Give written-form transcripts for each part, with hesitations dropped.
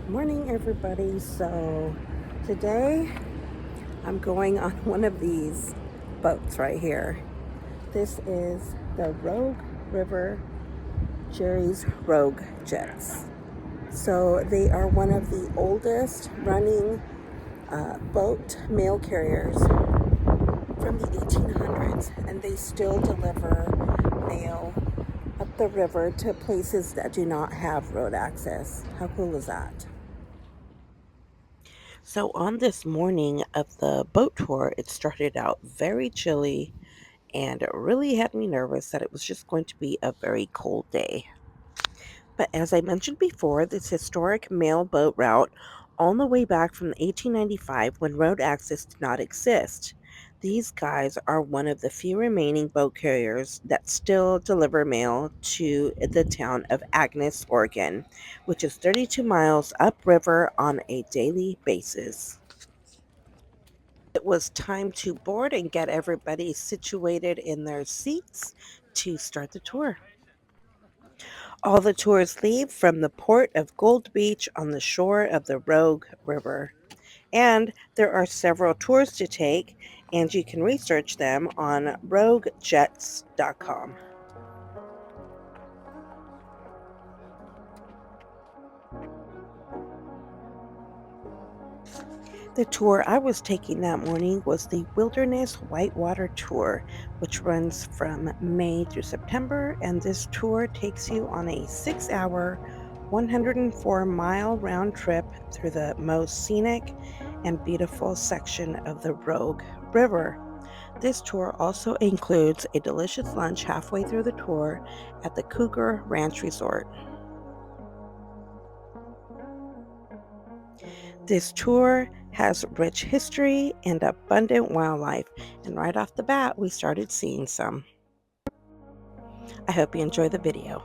Good morning, everybody. So today I'm going on one of these boats right here. This is the Rogue River Jerry's Rogue Jets. So they are one of the oldest running boat mail carriers from the 1800s, and they still deliver mail up the river to places that do not have road access. How cool is that? So, on this morning of the boat tour, it started out very chilly and it really had me nervous that it was just going to be a very cold day. But as I mentioned before, this historic mail boat route, all the way back from 1895 when road access did not exist. These guys are one of the few remaining boat carriers that still deliver mail to the town of Agnes, Oregon, which is 32 miles upriver on a daily basis. It was time to board and get everybody situated in their seats to start the tour. All the tours leave from the port of Gold Beach on the shore of the Rogue River. And there are several tours to take, and you can research them on roguejets.com. The tour I was taking that morning was the Wilderness Whitewater Tour, which runs from May through September, and this tour takes you on a 6-hour, 104-mile round trip through the most scenic and beautiful section of the Rogue River. This tour also includes a delicious lunch halfway through the tour at the Cougar Ranch Resort. This tour has rich history and abundant wildlife, and right off the bat, we started seeing some. I hope you enjoy the video.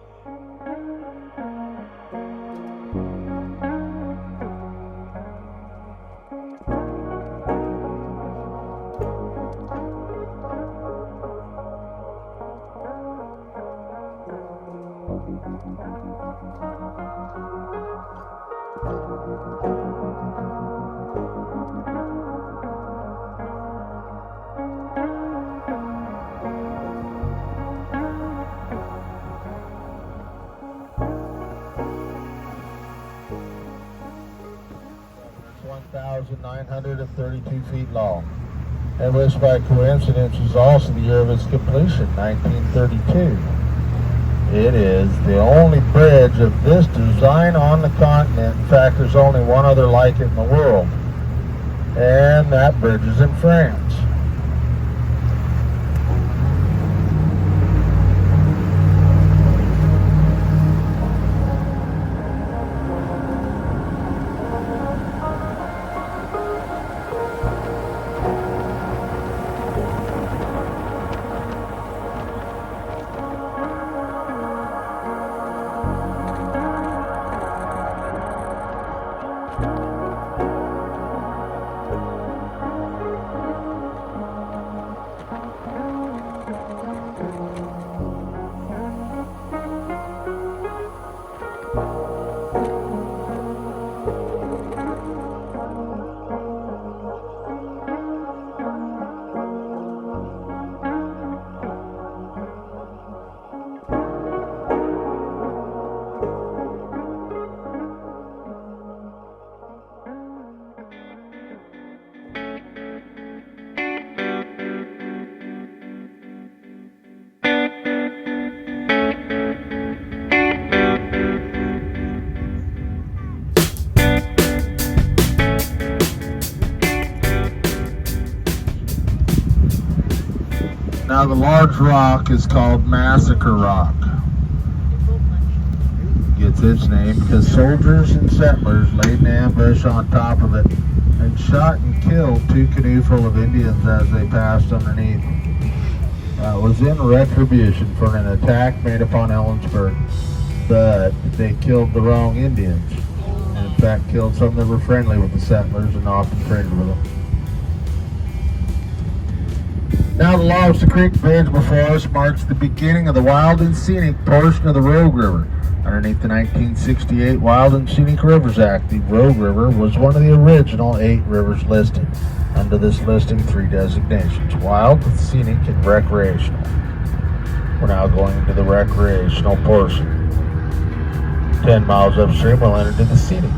It's 1,932 feet long, and which by coincidence is also the year of its completion, 1932. It is the only bridge of this design on the continent. In fact, there's only one other like it in the world, and that bridge is in France. Now the large rock is called Massacre Rock. Gets its name because soldiers and settlers laid an ambush on top of it and shot and killed 2 canoes full of Indians as they passed underneath. It was in retribution for an attack made upon Ellensburg, but they killed the wrong Indians. And in fact, killed some that were friendly with the settlers and often traded with them. Now the Lobster Creek Bridge before us marks the beginning of the wild and scenic portion of the Rogue River. Underneath the 1968 Wild and Scenic Rivers Act, the Rogue River was one of the original 8 rivers listed. Under this listing, 3 designations: wild, scenic, and recreational. We're now going into the recreational portion. 10 miles upstream, we'll enter into the scenic.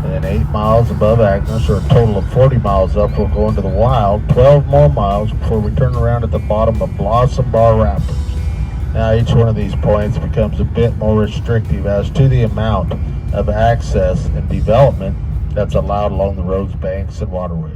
And 8 miles above Agnes, or a total of 40 miles up, we'll go into the wild. 12 more miles before we turn around at the bottom of Blossom Bar Rapids. Now each one of these points becomes a bit more restrictive as to the amount of access and development that's allowed along the roads, banks, and waterways.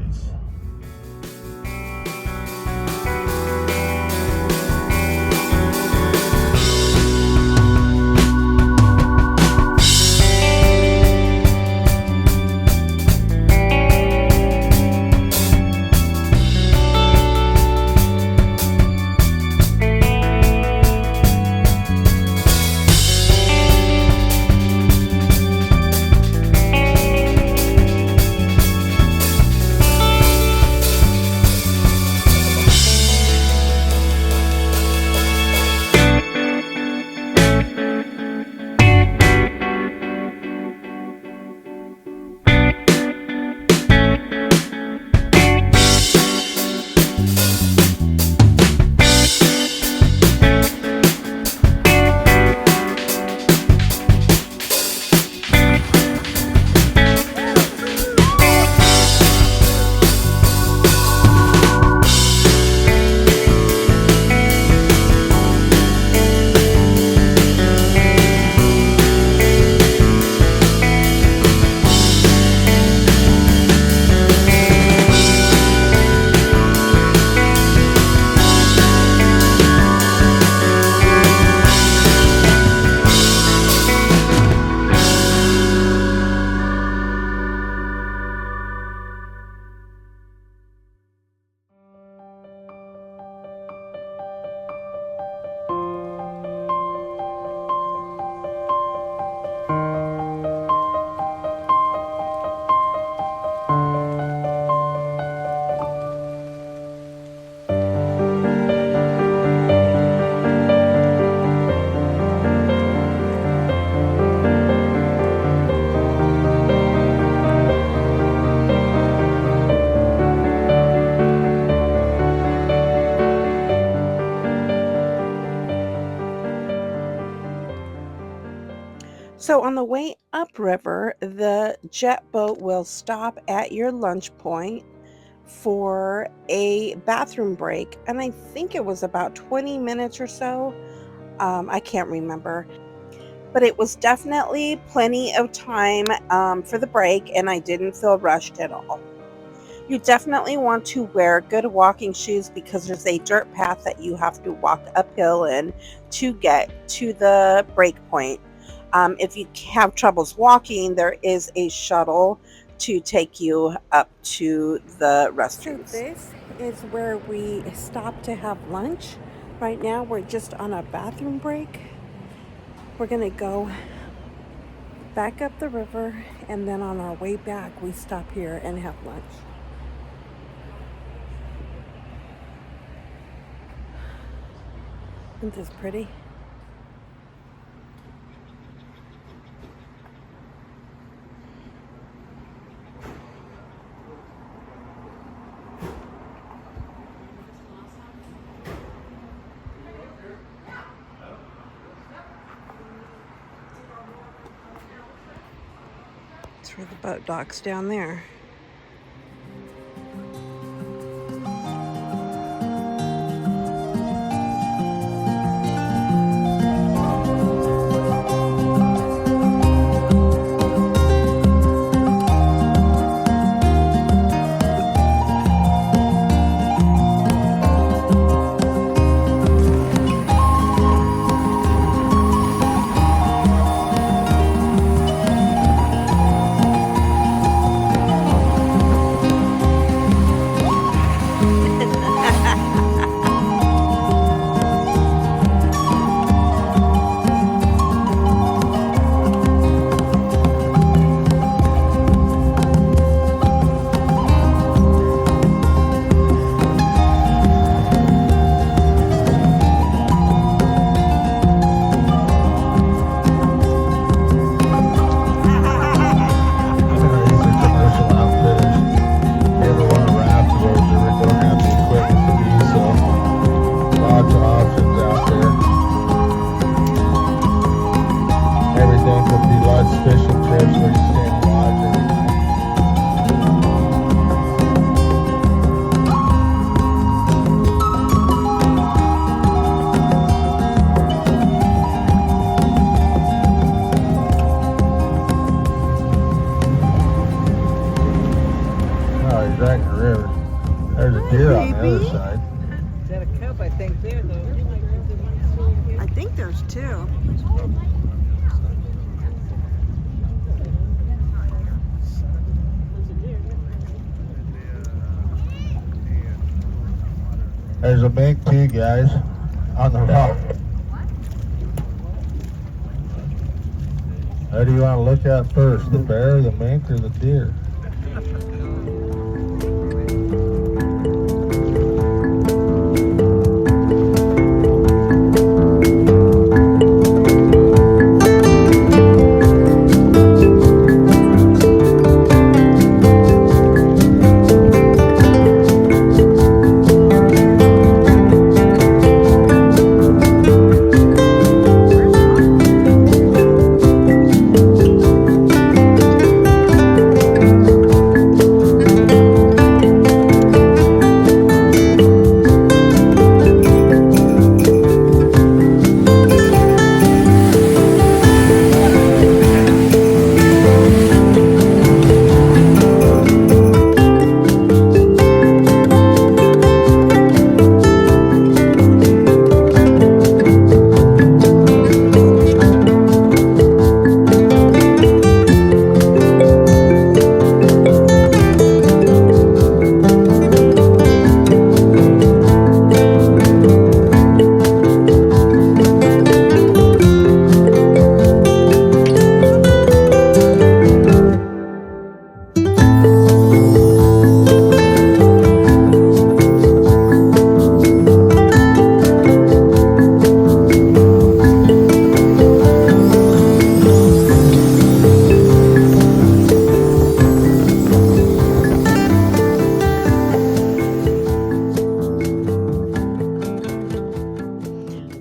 So on the way upriver, the jet boat will stop at your lunch point for a bathroom break, and I think it was about 20 minutes or so. I can't remember, but it was definitely plenty of time for the break, and I didn't feel rushed at all. You definitely want to wear good walking shoes because there's a dirt path that you have to walk uphill in to get to the break point. If you have troubles walking, there is a shuttle to take you up to the restrooms. So this is where we stop to have lunch. Right now, we're just on a bathroom break. We're going to go back up the river, and then on our way back, we stop here and have lunch. Isn't this pretty? That's where the boat docks down there. there's a mink too, guys, on the rock. What do you want to look at first, the bear, the mink, or the deer?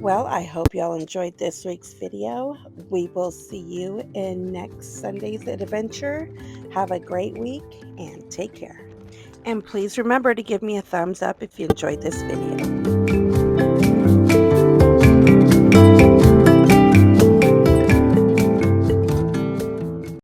Well, I hope y'all enjoyed this week's video. We will see you in next Sunday's adventure. Have a great week and take care. And please remember to give me a thumbs up if you enjoyed this video.